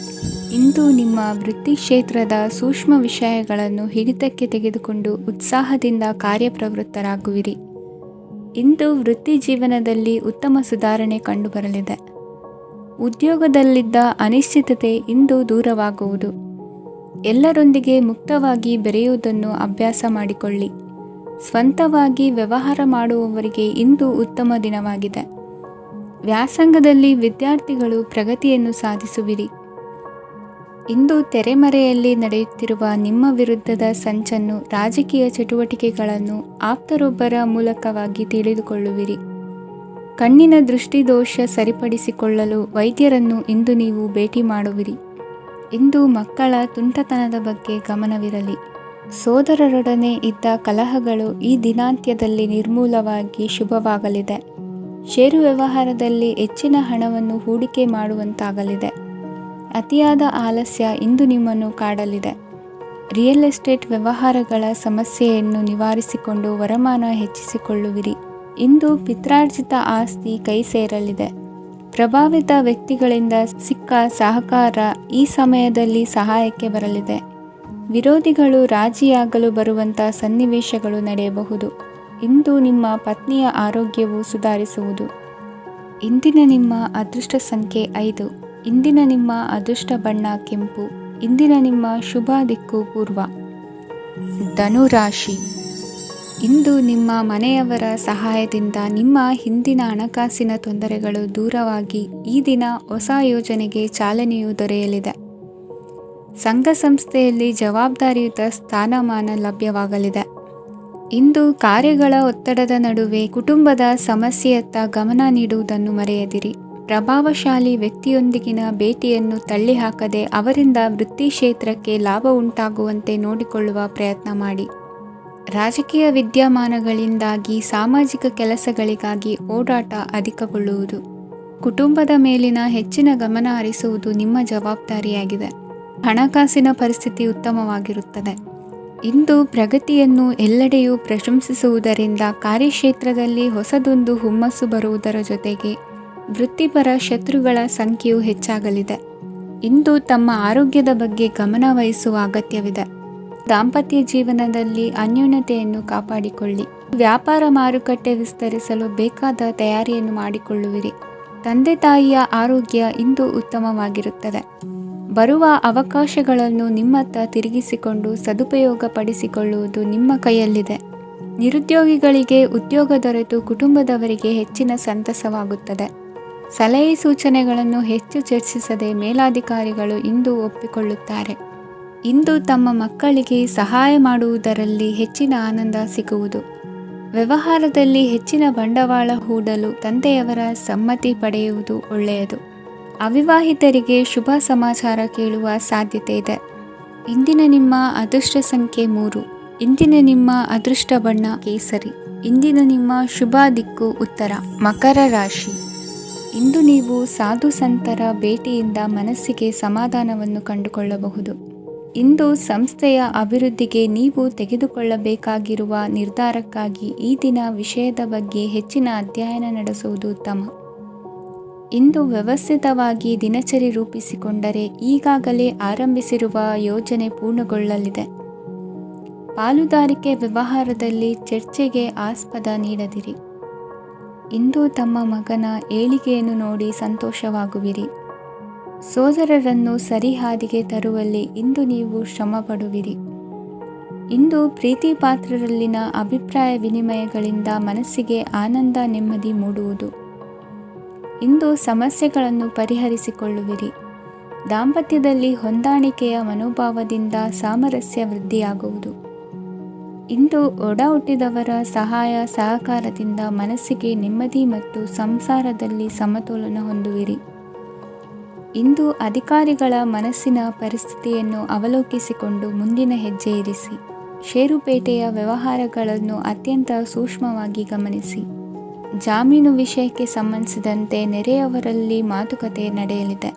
A: ಇಂದು ನಿಮ್ಮ ವೃತ್ತಿ ಕ್ಷೇತ್ರದ ಸೂಕ್ಷ್ಮ ವಿಷಯಗಳನ್ನು ಹಿಡಿತಕ್ಕೆ ತೆಗೆದುಕೊಂಡು ಉತ್ಸಾಹದಿಂದ ಕಾರ್ಯಪ್ರವೃತ್ತರಾಗುವಿರಿ. ಇಂದು ವೃತ್ತಿ ಜೀವನದಲ್ಲಿ ಉತ್ತಮ ಸುಧಾರಣೆ ಕಂಡುಬರಲಿದೆ. ಉದ್ಯೋಗದಲ್ಲಿದ್ದ ಅನಿಶ್ಚಿತತೆ ಇಂದು ದೂರವಾಗುವುದು. ಎಲ್ಲರೊಂದಿಗೆ ಮುಕ್ತವಾಗಿ ಬೆರೆಯುವುದನ್ನು ಅಭ್ಯಾಸ ಮಾಡಿಕೊಳ್ಳಿ. ಸ್ವಂತವಾಗಿ ವ್ಯವಹಾರ ಮಾಡುವವರಿಗೆ ಇಂದು ಉತ್ತಮ ದಿನವಾಗಿದೆ. ವ್ಯಾಸಂಗದಲ್ಲಿ ವಿದ್ಯಾರ್ಥಿಗಳು ಪ್ರಗತಿಯನ್ನು ಸಾಧಿಸುವಿರಿ. ಇಂದು ತೆರೆಮರೆಯಲ್ಲಿ ನಡೆಯುತ್ತಿರುವ ನಿಮ್ಮ ವಿರುದ್ಧದ ಸಂಚನ್ನು, ರಾಜಕೀಯ ಚಟುವಟಿಕೆಗಳನ್ನು ಆಪ್ತರೊಬ್ಬರ ಮೂಲಕವಾಗಿ ತಿಳಿದುಕೊಳ್ಳುವಿರಿ. ಕಣ್ಣಿನ ದೃಷ್ಟಿದೋಷ ಸರಿಪಡಿಸಿಕೊಳ್ಳಲು ವೈದ್ಯರನ್ನು ಇಂದು ನೀವು ಭೇಟಿ ಮಾಡುವಿರಿ. ಇಂದು ಮಕ್ಕಳ ತುಂಟತನದ ಬಗ್ಗೆ ಗಮನವಿರಲಿ. ಸೋದರರೊಡನೆ ಇದ್ದ ಕಲಹಗಳು ಈ ದಿನಾಂತ್ಯದಲ್ಲಿ ನಿರ್ಮೂಲವಾಗಿ ಶುಭವಾಗಲಿದೆ. ಷೇರು ವ್ಯವಹಾರದಲ್ಲಿ ಹೆಚ್ಚಿನ ಹಣವನ್ನು ಹೂಡಿಕೆ ಮಾಡುವಂತಾಗಲಿದೆ. ಅತಿಯಾದ ಆಲಸ್ಯ ಇಂದು ನಿಮ್ಮನ್ನು ಕಾಡಲಿದೆ. ರಿಯಲ್ ಎಸ್ಟೇಟ್ ವ್ಯವಹಾರಗಳ ಸಮಸ್ಯೆಯನ್ನು ನಿವಾರಿಸಿಕೊಂಡು ವರಮಾನ ಹೆಚ್ಚಿಸಿಕೊಳ್ಳುವಿರಿ. ಇಂದು ಪಿತ್ರಾರ್ಜಿತ ಆಸ್ತಿ ಕೈ ಸೇರಲಿದೆ. ಪ್ರಭಾವಿತ ವ್ಯಕ್ತಿಗಳಿಂದ ಸಿಕ್ಕ ಸಹಕಾರ ಈ ಸಮಯದಲ್ಲಿ ಸಹಾಯಕ್ಕೆ ಬರಲಿದೆ. ವಿರೋಧಿಗಳು ರಾಜಿಯಾಗಲು ಬರುವಂಥ ಸನ್ನಿವೇಶಗಳು ನಡೆಯಬಹುದು. ಇಂದು ನಿಮ್ಮ ಪತ್ನಿಯ ಆರೋಗ್ಯವು ಸುಧಾರಿಸುವುದು. ಇಂದಿನ ನಿಮ್ಮ ಅದೃಷ್ಟ ಸಂಖ್ಯೆ 5. ಇಂದಿನ ನಿಮ್ಮ ಅದೃಷ್ಟ ಬಣ್ಣ ಕೆಂಪು. ಇಂದಿನ ನಿಮ್ಮ ಶುಭ ದಿಕ್ಕು ಪೂರ್ವ. ಧನುರಾಶಿ. ಇಂದು ನಿಮ್ಮ ಮನೆಯವರ ಸಹಾಯದಿಂದ ನಿಮ್ಮ ಹಿಂದಿನ ಹಣಕಾಸಿನ ತೊಂದರೆಗಳು ದೂರವಾಗಿ ಈ ದಿನ ಹೊಸ ಯೋಜನೆಗೆ ಚಾಲನೆಯು ದೊರೆಯಲಿದೆ. ಸಂಘ ಸಂಸ್ಥೆಯಲ್ಲಿ ಜವಾಬ್ದಾರಿಯುತ ಸ್ಥಾನಮಾನ ಲಭ್ಯವಾಗಲಿದೆ. ಇಂದು ಕಾರ್ಯಗಳ ಒತ್ತಡದ ನಡುವೆ ಕುಟುಂಬದ ಸಮಸ್ಯೆಯತ್ತ ಗಮನ ನೀಡುವುದನ್ನು ಮರೆಯದಿರಿ. ಪ್ರಭಾವಶಾಲಿ ವ್ಯಕ್ತಿಯೊಂದಿಗಿನ ಭೇಟಿಯನ್ನು ತಳ್ಳಿಹಾಕದೆ ಅವರಿಂದ ವೃತ್ತಿ ಕ್ಷೇತ್ರಕ್ಕೆ ಲಾಭ ಉಂಟಾಗುವಂತೆ ನೋಡಿಕೊಳ್ಳುವ ಪ್ರಯತ್ನ ಮಾಡಿ. ರಾಜಕೀಯ ವಿದ್ಯಮಾನಗಳಿಂದಾಗಿ ಸಾಮಾಜಿಕ ಕೆಲಸಗಳಿಗಾಗಿ ಓಡಾಟ ಅಧಿಕಗೊಳ್ಳುವುದು. ಕುಟುಂಬದ ಮೇಲಿನ ಹೆಚ್ಚಿನ ಗಮನ ಹರಿಸುವುದು ನಿಮ್ಮ ಜವಾಬ್ದಾರಿಯಾಗಿದೆ. ಹಣಕಾಸಿನ ಪರಿಸ್ಥಿತಿ ಉತ್ತಮವಾಗಿರುತ್ತದೆ. ಇಂದು ಪ್ರಗತಿಯನ್ನು ಎಲ್ಲೆಡೆಯೂ ಪ್ರಶಂಸಿಸುವುದರಿಂದ ಕಾರ್ಯಕ್ಷೇತ್ರದಲ್ಲಿ ಹೊಸದೊಂದು ಹುಮ್ಮಸ್ಸು ಬರುವುದರ ಜೊತೆಗೆ ವೃತ್ತಿಪರ ಶತ್ರುಗಳ ಸಂಖ್ಯೆಯು ಹೆಚ್ಚಾಗಲಿದೆ. ಇಂದು ತಮ್ಮ ಆರೋಗ್ಯದ ಬಗ್ಗೆ ಗಮನ ವಹಿಸುವ ಅಗತ್ಯವಿದೆ. ದಾಂಪತ್ಯ ಜೀವನದಲ್ಲಿ ಅನ್ಯೋನ್ಯತೆಯನ್ನು ಕಾಪಾಡಿಕೊಳ್ಳಿ. ವ್ಯಾಪಾರ ಮಾರುಕಟ್ಟೆ ವಿಸ್ತರಿಸಲು ಬೇಕಾದ ತಯಾರಿಯನ್ನು ಮಾಡಿಕೊಳ್ಳುವಿರಿ. ತಂದೆ ತಾಯಿಯ ಆರೋಗ್ಯ ಇಂದು ಉತ್ತಮವಾಗಿರುತ್ತದೆ. ಬರುವ ಅವಕಾಶಗಳನ್ನು ನಿಮ್ಮತ್ತ ತಿರುಗಿಸಿಕೊಂಡು ಸದುಪಯೋಗಪಡಿಸಿಕೊಳ್ಳುವುದು ನಿಮ್ಮ ಕೈಯಲ್ಲಿದೆ. ನಿರುದ್ಯೋಗಿಗಳಿಗೆ ಉದ್ಯೋಗ ದೊರೆತು ಕುಟುಂಬದವರಿಗೆ ಹೆಚ್ಚಿನ ಸಂತಸವಾಗುತ್ತದೆ. ಸಲಹೆ ಸೂಚನೆಗಳನ್ನು ಹೆಚ್ಚು ಚರ್ಚಿಸದೆ ಮೇಲಾಧಿಕಾರಿಗಳು ಇಂದು ಒಪ್ಪಿಕೊಳ್ಳುತ್ತಾರೆ. ಇಂದು ತಮ್ಮ ಮಕ್ಕಳಿಗೆ ಸಹಾಯ ಮಾಡುವುದರಲ್ಲಿ ಹೆಚ್ಚಿನ ಆನಂದ ಸಿಗುವುದು. ವ್ಯವಹಾರದಲ್ಲಿ ಹೆಚ್ಚಿನ ಬಂಡವಾಳ ಹೂಡಲು ತಂದೆಯವರ ಸಮ್ಮತಿ ಪಡೆಯುವುದು ಒಳ್ಳೆಯದು. ಅವಿವಾಹಿತರಿಗೆ ಶುಭ ಸಮಾಚಾರ ಕೇಳುವ ಸಾಧ್ಯತೆ ಇದೆ. ಇಂದಿನ ನಿಮ್ಮ ಅದೃಷ್ಟ ಸಂಖ್ಯೆ 3. ಇಂದಿನ ನಿಮ್ಮ ಅದೃಷ್ಟ ಬಣ್ಣ ಕೇಸರಿ. ಇಂದಿನ ನಿಮ್ಮ ಶುಭ ದಿಕ್ಕು ಉತ್ತರ. ಮಕರ ರಾಶಿ. ಇಂದು ನೀವು ಸಾಧು ಸಂತರ ಭೇಟಿಯಿಂದ ಮನಸ್ಸಿಗೆ ಸಮಾಧಾನವನ್ನು ಕಂಡುಕೊಳ್ಳಬಹುದು. ಇಂದು ಸಂಸ್ಥೆಯ ಅಭಿವೃದ್ಧಿಗೆ ನೀವು ತೆಗೆದುಕೊಳ್ಳಬೇಕಾಗಿರುವ ನಿರ್ಧಾರಕ್ಕಾಗಿ ಈ ದಿನ ವಿಷಯದ ಬಗ್ಗೆ ಹೆಚ್ಚಿನ ಅಧ್ಯಯನ ನಡೆಸುವುದು ಉತ್ತಮ. ಇಂದು ವ್ಯವಸ್ಥಿತವಾಗಿ ದಿನಚರಿ ರೂಪಿಸಿಕೊಂಡರೆ ಈಗಾಗಲೇ ಆರಂಭಿಸಿರುವ ಯೋಜನೆ ಪೂರ್ಣಗೊಳ್ಳಲಿದೆ. ಪಾಲುದಾರಿಕೆ ವ್ಯವಹಾರದಲ್ಲಿ ಚರ್ಚೆಗೆ ಆಸ್ಪದ ನೀಡದಿರಿ. ಇಂದು ತಮ್ಮ ಮಗನ ಏಳಿಗೆಯನ್ನು ನೋಡಿ ಸಂತೋಷವಾಗುವಿರಿ. ಸೋದರರನ್ನು ಸರಿಹಾದಿಗೆ ತರುವಲ್ಲಿ ಇಂದು ನೀವು ಶ್ರಮಪಡುವಿರಿ. ಇಂದು ಪ್ರೀತಿ ಪಾತ್ರರಲ್ಲಿನ ಅಭಿಪ್ರಾಯ ವಿನಿಮಯಗಳಿಂದ ಮನಸ್ಸಿಗೆ ಆನಂದ ನೆಮ್ಮದಿ ಮೂಡುವುದು. ಇಂದು ಸಮಸ್ಯೆಗಳನ್ನು ಪರಿಹರಿಸಿಕೊಳ್ಳುವಿರಿ. ದಾಂಪತ್ಯದಲ್ಲಿ ಹೊಂದಾಣಿಕೆಯ ಮನೋಭಾವದಿಂದ ಸಾಮರಸ್ಯ ವೃದ್ಧಿಯಾಗುವುದು. ಇಂದು ಒಡ ಹುಟ್ಟಿದವರ ಸಹಾಯ ಸಹಕಾರದಿಂದ ಮನಸ್ಸಿಗೆ ನೆಮ್ಮದಿ ಮತ್ತು ಸಂಸಾರದಲ್ಲಿ ಸಮತೋಲನ ಹೊಂದುವಿರಿ. ಇಂದು ಅಧಿಕಾರಿಗಳ ಮನಸ್ಸಿನ ಪರಿಸ್ಥಿತಿಯನ್ನು ಅವಲೋಕಿಸಿಕೊಂಡು ಮುಂದಿನ ಹೆಜ್ಜೆ ಇರಿಸಿ. ಷೇರುಪೇಟೆಯ ವ್ಯವಹಾರಗಳನ್ನು ಅತ್ಯಂತ ಸೂಕ್ಷ್ಮವಾಗಿ ಗಮನಿಸಿ. ಜಾಮೀನು ವಿಷಯಕ್ಕೆ ಸಂಬಂಧಿಸಿದಂತೆ ನೆರೆಯವರಲ್ಲಿ ಮಾತುಕತೆ ನಡೆಯಲಿದೆ.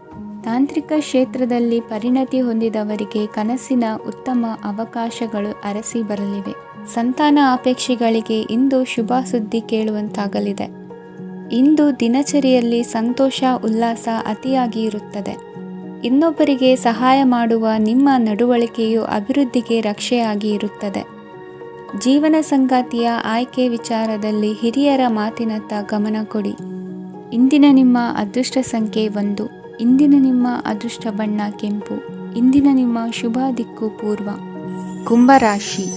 A: ತಾಂತ್ರಿಕ ಕ್ಷೇತ್ರದಲ್ಲಿ ಪರಿಣತಿ ಹೊಂದಿದವರಿಗೆ ಕನಸಿನ ಉತ್ತಮ ಅವಕಾಶಗಳು ಅರಸಿ ಬರಲಿವೆ. ಸಂತಾನ ಅಪೇಕ್ಷೆಗಳಿಗೆ ಇಂದು ಶುಭ ಸುದ್ದಿ ಕೇಳುವಂತಾಗಲಿದೆ. ಇಂದು ದಿನಚರಿಯಲ್ಲಿ ಸಂತೋಷ ಉಲ್ಲಾಸ ಅತಿಯಾಗಿ ಇರುತ್ತದೆ. ಇನ್ನೊಬ್ಬರಿಗೆ ಸಹಾಯ ಮಾಡುವ ನಿಮ್ಮ ನಡವಳಿಕೆಯು ಅಭಿವೃದ್ಧಿಗೆ ರಕ್ಷೆಯಾಗಿ ಇರುತ್ತದೆ. ಜೀವನ ಸಂಗಾತಿಯ ಆಯ್ಕೆ ವಿಚಾರದಲ್ಲಿ ಹಿರಿಯರ ಮಾತಿನತ್ತ ಗಮನ ಕೊಡಿ. ಇಂದಿನ ನಿಮ್ಮ ಅದೃಷ್ಟ ಸಂಖ್ಯೆ 1. ಇಂದಿನ ನಿಮ್ಮ ಅದೃಷ್ಟ ಬಣ್ಣ ಕೆಂಪು. ಇಂದಿನ ನಿಮ್ಮ ಶುಭ ದಿಕ್ಕು ಪೂರ್ವ. ಕುಂಭರಾಶಿ.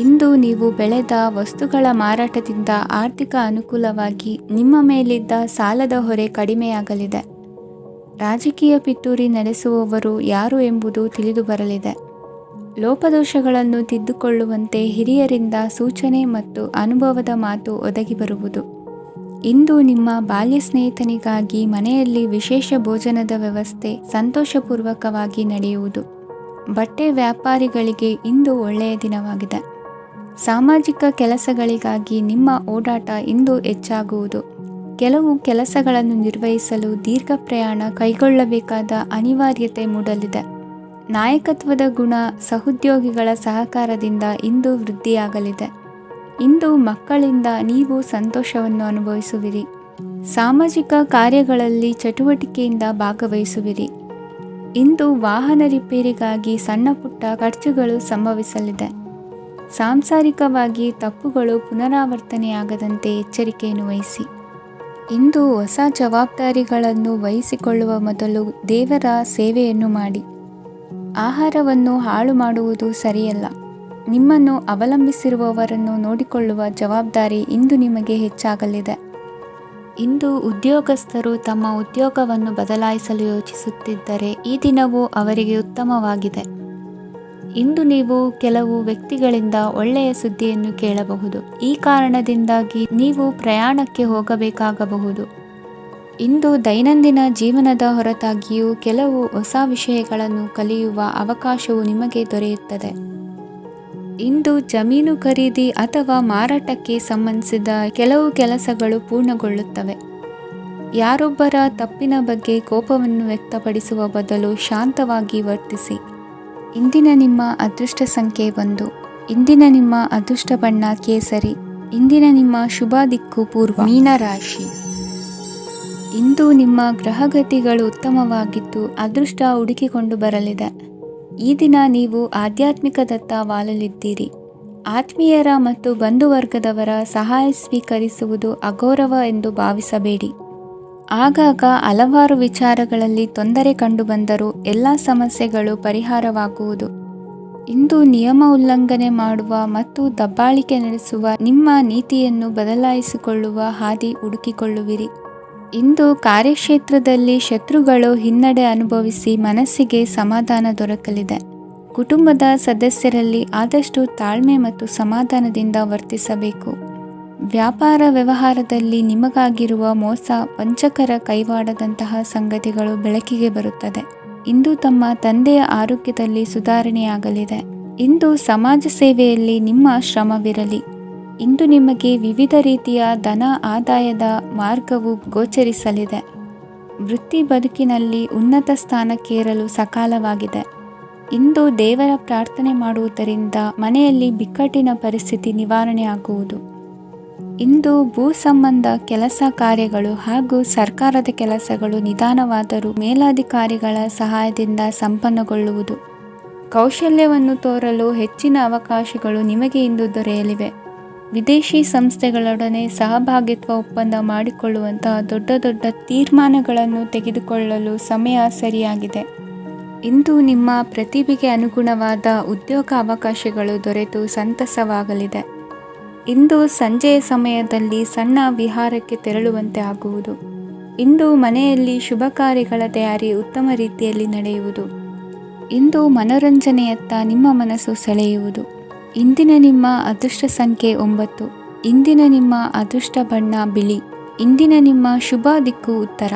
A: ಇಂದು ನೀವು ಬೆಳೆದ ವಸ್ತುಗಳ ಮಾರಾಟದಿಂದ ಆರ್ಥಿಕ ಅನುಕೂಲವಾಗಿ ನಿಮ್ಮ ಮೇಲಿದ್ದ ಸಾಲದ ಹೊರೆ ಕಡಿಮೆಯಾಗಲಿದೆ. ರಾಜಕೀಯ ಪಿತೂರಿ ನಡೆಸುವವರು ಯಾರು ಎಂಬುದು ತಿಳಿದು ಬರಲಿದೆ. ಲೋಪದೋಷಗಳನ್ನು ತಿದ್ದುಕೊಳ್ಳುವಂತೆ ಹಿರಿಯರಿಂದ ಸೂಚನೆ ಮತ್ತು ಅನುಭವದ ಮಾತು ಒದಗಿ ಬರುವುದು. ಇಂದು ನಿಮ್ಮ ಬಾಲ್ಯ ಸ್ನೇಹಿತನಿಗಾಗಿ ಮನೆಯಲ್ಲಿ ವಿಶೇಷ ಭೋಜನದ ವ್ಯವಸ್ಥೆ ಸಂತೋಷಪೂರ್ವಕವಾಗಿ ನಡೆಯುವುದು. ಬಟ್ಟೆ ವ್ಯಾಪಾರಿಗಳಿಗೆ ಇಂದು ಒಳ್ಳೆಯ ದಿನವಾಗಿದೆ. ಸಾಮಾಜಿಕ ಕೆಲಸಗಳಿಗಾಗಿ ನಿಮ್ಮ ಓಡಾಟ ಇಂದು ಹೆಚ್ಚಾಗುವುದು. ಕೆಲವು ಕೆಲಸಗಳನ್ನು ನಿರ್ವಹಿಸಲು ದೀರ್ಘ ಪ್ರಯಾಣ ಕೈಗೊಳ್ಳಬೇಕಾದ ಅನಿವಾರ್ಯತೆ ಮೂಡಲಿದೆ. ನಾಯಕತ್ವದ ಗುಣ ಸಹೋದ್ಯೋಗಿಗಳ ಸಹಕಾರದಿಂದ ಇಂದು ವೃದ್ಧಿಯಾಗಲಿದೆ. ಇಂದು ಮಕ್ಕಳಿಂದ ನೀವು ಸಂತೋಷವನ್ನು ಅನುಭವಿಸುವಿರಿ. ಸಾಮಾಜಿಕ ಕಾರ್ಯಗಳಲ್ಲಿ ಚಟುವಟಿಕೆಯಿಂದ ಭಾಗವಹಿಸುವಿರಿ. ಇಂದು ವಾಹನ ರಿಪೇರಿಗಾಗಿ ಸಣ್ಣ ಪುಟ್ಟ ಖರ್ಚುಗಳು ಸಂಭವಿಸಲಿದೆ. ಸಾಂಸಾರಿಕವಾಗಿ ತಪ್ಪುಗಳು ಪುನರಾವರ್ತನೆಯಾಗದಂತೆ ಎಚ್ಚರಿಕೆಯನ್ನು ವಹಿಸಿ. ಇಂದು ಹೊಸ ಜವಾಬ್ದಾರಿಗಳನ್ನು ವಹಿಸಿಕೊಳ್ಳುವ ಮೊದಲು ದೇವರ ಸೇವೆಯನ್ನು ಮಾಡಿ. ಆಹಾರವನ್ನು ಹಾಳು ಮಾಡುವುದು ಸರಿಯಲ್ಲ. ನಿಮ್ಮನ್ನು ಅವಲಂಬಿಸಿರುವವರನ್ನು ನೋಡಿಕೊಳ್ಳುವ ಜವಾಬ್ದಾರಿ ಇಂದು ನಿಮಗೆ ಹೆಚ್ಚಾಗಲಿದೆ. ಇಂದು ಉದ್ಯೋಗಸ್ಥರು ತಮ್ಮ ಉದ್ಯೋಗವನ್ನು ಬದಲಾಯಿಸಲು ಯೋಚಿಸುತ್ತಿದ್ದರೆ ಈ ದಿನವೂ ಅವರಿಗೆ ಉತ್ತಮವಾಗಿದೆ. ಇಂದು ನೀವು ಕೆಲವು ವ್ಯಕ್ತಿಗಳಿಂದ ಒಳ್ಳೆಯ ಸುದ್ದಿಯನ್ನು ಕೇಳಬಹುದು. ಈ ಕಾರಣದಿಂದಾಗಿ ನೀವು ಪ್ರಯಾಣಕ್ಕೆ ಹೋಗಬೇಕಾಗಬಹುದು. ಇಂದು ದೈನಂದಿನ ಜೀವನದ ಹೊರತಾಗಿಯೂ ಕೆಲವು ಹೊಸ ವಿಷಯಗಳನ್ನು ಕಲಿಯುವ ಅವಕಾಶವು ನಿಮಗೆ ದೊರೆಯುತ್ತದೆ. ಇಂದು ಜಮೀನು ಖರೀದಿ ಅಥವಾ ಮಾರಾಟಕ್ಕೆ ಸಂಬಂಧಿಸಿದ ಕೆಲವು ಕೆಲಸಗಳು ಪೂರ್ಣಗೊಳ್ಳುತ್ತವೆ. ಯಾರೊಬ್ಬರ ತಪ್ಪಿನ ಬಗ್ಗೆ ಕೋಪವನ್ನು ವ್ಯಕ್ತಪಡಿಸುವ ಬದಲು ಶಾಂತವಾಗಿ ವರ್ತಿಸಿ. ಇಂದಿನ ನಿಮ್ಮ ಅದೃಷ್ಟ ಸಂಖ್ಯೆ 1. ಇಂದಿನ ನಿಮ್ಮ ಅದೃಷ್ಟ ಬಣ್ಣ ಕೇಸರಿ. ಇಂದಿನ ನಿಮ್ಮ ಶುಭ ದಿಕ್ಕು ಪೂರ್ವ. ಮೀನರಾಶಿ. ಇಂದು ನಿಮ್ಮ ಗ್ರಹಗತಿಗಳು ಉತ್ತಮವಾಗಿದ್ದು ಅದೃಷ್ಟ ಹುಡುಕಿಕೊಂಡು ಬರಲಿದೆ. ಈ ದಿನ ನೀವು ಆಧ್ಯಾತ್ಮಿಕದತ್ತ ವಾಲಲಿದ್ದೀರಿ. ಆತ್ಮೀಯರ ಮತ್ತು ಬಂಧುವರ್ಗದವರ ಸಹಾಯ ಸ್ವೀಕರಿಸುವುದು ಅಗೌರವ ಎಂದು ಭಾವಿಸಬೇಡಿ. ಆಗಾಗ ಹಲವಾರು ವಿಚಾರಗಳಲ್ಲಿ ತೊಂದರೆ ಕಂಡುಬಂದರೂ ಎಲ್ಲ ಸಮಸ್ಯೆಗಳು ಪರಿಹಾರವಾಗುವುದು. ಇಂದು ನಿಯಮ ಉಲ್ಲಂಘನೆ ಮಾಡುವ ಮತ್ತು ದಬ್ಬಾಳಿಕೆ ನಡೆಸುವ ನಿಮ್ಮ ನೀತಿಯನ್ನು ಬದಲಾಯಿಸಿಕೊಳ್ಳುವ ಹಾದಿ ಹುಡುಕಿಕೊಳ್ಳುವಿರಿ. ಇಂದು ಕಾರ್ಯಕ್ಷೇತ್ರದಲ್ಲಿ ಶತ್ರುಗಳು ಹಿನ್ನಡೆ ಅನುಭವಿಸಿ ಮನಸ್ಸಿಗೆ ಸಮಾಧಾನ ದೊರಕಲಿದೆ. ಕುಟುಂಬದ ಸದಸ್ಯರಲ್ಲಿ ಆದಷ್ಟು ತಾಳ್ಮೆ ಮತ್ತು ಸಮಾಧಾನದಿಂದ ವರ್ತಿಸಬೇಕು. ವ್ಯಾಪಾರ ವ್ಯವಹಾರದಲ್ಲಿ ನಿಮಗಾಗಿರುವ ಮೋಸ, ವಂಚಕರ ಕೈವಾಡದಂತಹ ಸಂಗತಿಗಳು ಬೆಳಕಿಗೆ ಬರುತ್ತದೆ. ಇಂದು ತಮ್ಮ ತಂದೆಯ ಆರೋಗ್ಯದಲ್ಲಿ ಸುಧಾರಣೆಯಾಗಲಿದೆ. ಇಂದು ಸಮಾಜ ಸೇವೆಯಲ್ಲಿ ನಿಮ್ಮ ಶ್ರಮವಿರಲಿ. ಇಂದು ನಿಮಗೆ ವಿವಿಧ ರೀತಿಯ ಧನ ಆದಾಯದ ಮಾರ್ಗವು ಗೋಚರಿಸಲಿದೆ. ವೃತ್ತಿ ಬದುಕಿನಲ್ಲಿ ಉನ್ನತ ಸ್ಥಾನಕ್ಕೇರಲು ಸಕಾಲವಾಗಿದೆ. ಇಂದು ದೇವರ ಪ್ರಾರ್ಥನೆ ಮಾಡುವುದರಿಂದ ಮನೆಯಲ್ಲಿ ಬಿಕ್ಕಟ್ಟಿನ ಪರಿಸ್ಥಿತಿ ನಿವಾರಣೆಯಾಗುವುದು. ಇಂದು ಭೂ ಸಂಬಂಧ ಕೆಲಸ ಕಾರ್ಯಗಳು ಹಾಗೂ ಸರ್ಕಾರದ ಕೆಲಸಗಳು ನಿಧಾನವಾದರೂ ಮೇಲಾಧಿಕಾರಿಗಳ ಸಹಾಯದಿಂದ ಸಂಪನ್ನಗೊಳ್ಳುವುದು. ಕೌಶಲ್ಯವನ್ನು ತೋರಲು ಹೆಚ್ಚಿನ ಅವಕಾಶಗಳು ನಿಮಗೆ ಇಂದು ದೊರೆಯಲಿವೆ. ವಿದೇಶಿ ಸಂಸ್ಥೆಗಳೊಡನೆ ಸಹಭಾಗಿತ್ವ ಒಪ್ಪಂದ ಮಾಡಿಕೊಳ್ಳುವಂತಹ ದೊಡ್ಡ ದೊಡ್ಡ ತೀರ್ಮಾನಗಳನ್ನು ತೆಗೆದುಕೊಳ್ಳಲು ಸಮಯ ಸರಿಯಾಗಿದೆ. ಇಂದು ನಿಮ್ಮ ಪ್ರತಿಭೆಗೆ ಅನುಗುಣವಾದ ಉದ್ಯೋಗ ಅವಕಾಶಗಳು ದೊರೆತು ಸಂತಸವಾಗಲಿದೆ. ಇಂದು ಸಂಜೆಯ ಸಮಯದಲ್ಲಿ ಸಣ್ಣ ವಿಹಾರಕ್ಕೆ ತೆರಳುವಂತೆ ಆಗುವುದು. ಇಂದು ಮನೆಯಲ್ಲಿ ಶುಭ ಕಾರ್ಯಗಳ ತಯಾರಿ ಉತ್ತಮ ರೀತಿಯಲ್ಲಿ ನಡೆಯುವುದು. ಇಂದು ಮನೋರಂಜನೆಯತ್ತ ನಿಮ್ಮ ಮನಸ್ಸು ಸೆಳೆಯುವುದು. ಇಂದಿನ ನಿಮ್ಮ ಅದೃಷ್ಟ ಸಂಖ್ಯೆ 9. ಇಂದಿನ ನಿಮ್ಮ ಅದೃಷ್ಟ ಬಣ್ಣ ಬಿಳಿ. ಇಂದಿನ ನಿಮ್ಮ ಶುಭ ದಿಕ್ಕು ಉತ್ತರ.